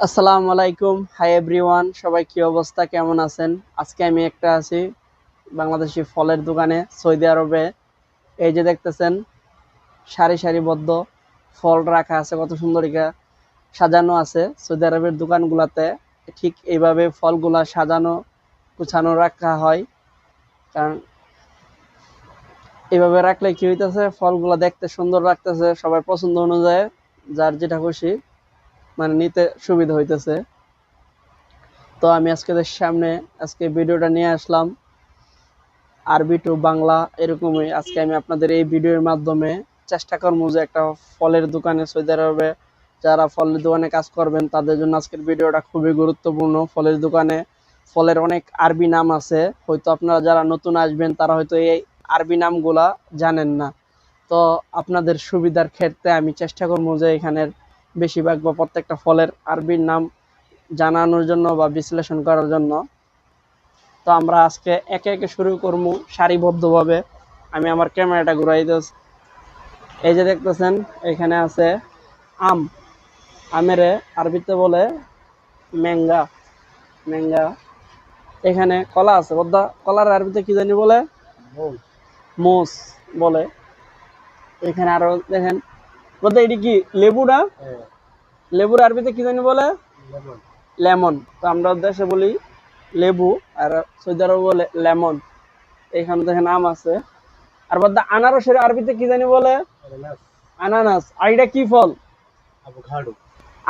আসসালামু আলাইকুম, hi everyone. সবাই কি অবস্থা, কেমন আছেন? আজকে আমি একটা আছি বাংলাদেশি ফলের দোকানে সৌদি আরবে। এই যে দেখতেছেন সারি সারিবদ্ধ ফল রাখা আছে, কত সুন্দর সাজানো আছে। সৌদি আরবের দোকানগুলাতে ঠিক এইভাবে ফলগুলা সাজানো গুছানো রাখা হয়, কারণ এইভাবে রাখলে কি হইতেছে, ফলগুলা দেখতে সুন্দর লাগতেছে, সবার পছন্দ অনুযায়ী যার যেটা খুশি মানে নিতে সুবিধা হইতেছে। তো আমি সামনে আজকে ভিডিওটা নিয়ে আসলাম আরবি টু বাংলা এরকমই। আজকে আমি আপনাদের এই ভিডিওর মাধ্যমে চেষ্টা করবো যে একটা ফলের দোকানে সৌদি আরবে যারা ফলের দোকানে কাজ করবেন তাদের জন্য আজকের ভিডিওটা খুবই গুরুত্বপূর্ণ। ফলের দোকানে ফলের অনেক আরবি নাম আছে, হয়তো আপনারা যারা নতুন আসবেন তারা হয়তো এই আরবি নামগুলা জানেন না। তো আপনাদের সুবিধার ক্ষেত্রে আমি চেষ্টা করবো যে এখানের বেশিরভাগ বা প্রত্যেকটা ফলের আরবির নাম জানানোর জন্য বা বিশ্লেষণ করার জন্য। তো আমরা আজকে একে একে শুরু করবো সারিবদ্ধভাবে। আমি আমার ক্যামেরাটা ঘুরাই দিচ্ছি। এই যে দেখতেছেন এখানে আছে আম। আমের আরবিতে বলে ম্যাঙ্গা। ম্যাঙ্গা। এখানে কলা আছে, বদ্দা কলার আরবিতে কি জানি বলে, মোস বলে। এখানে আরো দেখেন বদ্দা, এটি কি লেবু না? লেবুর আরবিতে কি জানি বলে, লেমন। তো আমরা দেশে বলি লেবু, আর সৌদি আরবে বলে লেমন। এখানে দেখেন আম আছে। আর বাদ আনারসের আরবিতে কি জানি বলে, আনানাস। আর এটা কি ফল?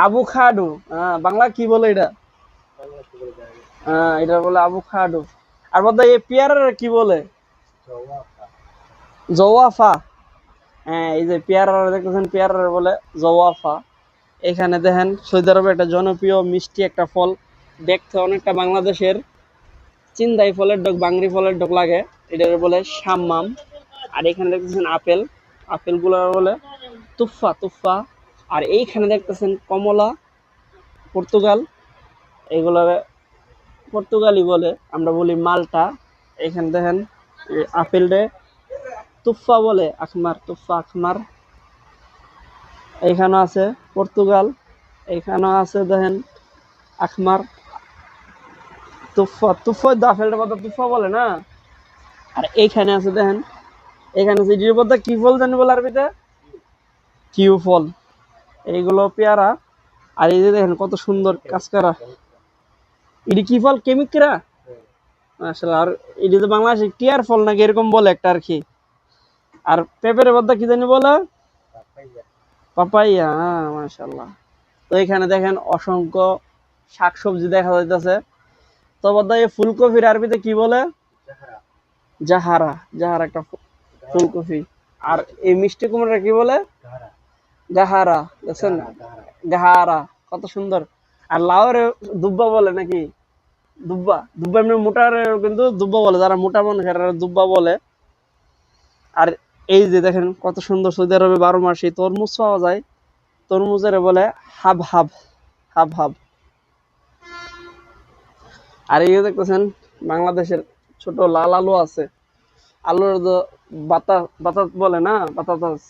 আবু খাডু। বাংলা কি বলে এটা? এটা বলে আবু খাডু। আর বাদ এই পেয়ারার কি বলে? জওয়াফা। হ্যাঁ, এই যে পেয়ারা দেখতেছেন, পেয়ারা বলে জওয়াফা। এখানে দেখেন সৌদি আরবে একটা জনপ্রিয় মিষ্টি একটা ফল, দেখতে অনেকটা বাংলাদেশের চিন্দাই ফলের ডগ, বাংরি ফলের ডগ লাগে, এটার বলে শাম্মাম। আর এখানে দেখতেছেন আপেল, আপেল গুলো বলে তুফা তুফা। আর এইখানে দেখতেছেন কমলা, পর্তুগাল, এগুলার পর্তুগালি বলে, আমরা বলি মালটা। এখানে দেখেন আপেল রে তুফা বলে, আখমার, তুফা আখমার। এইখানে আছে পর্তুগাল, এইখানেও আছে দেখেন আখমার, তুফা। তুফা আপেলটা কথা তুফা বলে না। আর এইখানে আছে দেখেন, এখানে আছে এটির মধ্যে কি ফল জানি বলে আরবিতে, কিউ ফল। এইগুলো পেয়ারা। আর এই যে দেখেন কত সুন্দর কাজ করা, এটি কি ফল, কেমিকরা আসলে। আর এটি তো বাংলাদেশে টিয়ার ফল নাকি এরকম বলে একটা আর কি। আর পেঁপের মধ্যে কি জানি বলে, পাপাইয়া। মাশাআল্লাহ। তো এখানে দেখেন অসংখ্য শাকসবজি দেখা যাইতেছে। তো বদ্দা এই ফুলকপির আরবিতে কি বলে, জাহারা। জাহারা একটা ফুলকপি। আর এই মিষ্টি কুমড়া কি বলে, গাহারা। দেখছেন, গাহারা, কত সুন্দর। আর লাউরে দুব্বা বলে নাকি, দুব্বা। দুব্বা এমনি মোটার কিন্তু দুব্বা বলে, যারা মোটা মানুষ এরা দুব্বা বলে। আর এই যে দেখেন কত সুন্দর, সৌদি আরবে 12 মাসে তরমুজ পাওয়া যায়, তরমুজের বলে হাব হাব, হাব হাব। আর এই যে দেখতেছেন বাংলাদেশের ছোট লাল আলু আছে, আলুর তো বাতাস বলে না, বাতাস।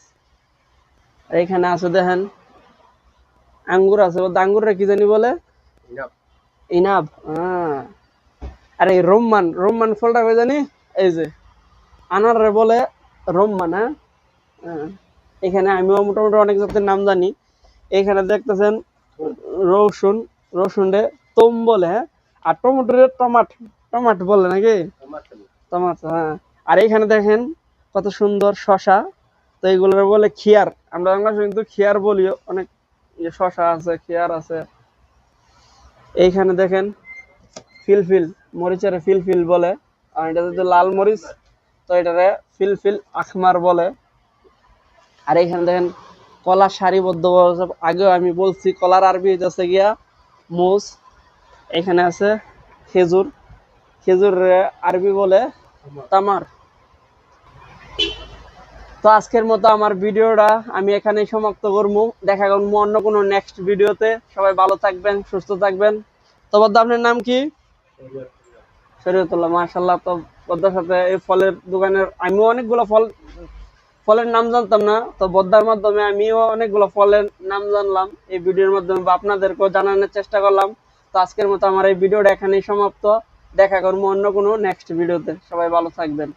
এইখানে আছে দেখেন আঙ্গুর আছে, আঙ্গুরে কি জানি বলে, ইনাব। আর এই রোম্মান, রোম্মান ফলটা কই জানি, এই যে আনারে বলে রোম্মান। এখানে আমিও মোটামুটি অনেক জাতের নাম জানি। এখানে দেখতেছেন রসুন, রসুন রে তোম বলে, হ্যাঁ। আর টমেটো রে টমাট, টমাট বলে নাকি, টমাটো। হ্যাঁ। আর এখানে দেখেন কত সুন্দর শশা। তো এইগুলোর বলে খিয়ার, আমরা বাংলাদেশে কিন্তু খিয়ার বলি। অনেক শশা আছে, খিয়ার আছে। এইখানে দেখেন ফিলফিল, মরিচের ফিলফিল বলে। আর এটা যদি লাল মরিচ, তো এটারে ফিলফিল আখমার বলে। আর এখানে দেখেন কলা সারিবদ্ধ, আগেও আমি বলছি কলার আরবি হচ্ছে গিয়া মুস। এখানে আছে খেজুর, খেজুর আরবি বলে তামার। তো আজকের মতো আমার ভিডিওটা আমি এখানেই সমাপ্ত করবো। দেখা করবো অন্য কোনো নেক্সট ভিডিওতে। সবাই ভালো থাকবেন, সুস্থ থাকবেন। তো বদ্দা আপনার নাম কি? শরীয়তুল্লাহ। মাশাআল্লাহ। তো বদ্দার সাথে এই ফলের দোকানের আমিও অনেকগুলো ফল ফলের নাম জানতাম না, তো বদ্দার মাধ্যমে আমিও অনেকগুলো ফলের নাম জানলাম এই ভিডিওর মাধ্যমে, বা আপনাদেরকেও জানানোর চেষ্টা করলাম। তো আজকের মতো আমার এই ভিডিওটা এখানেই সমাপ্ত। দেখা করবো অন্য কোনো নেক্সট ভিডিওতে। সবাই ভালো থাকবেন।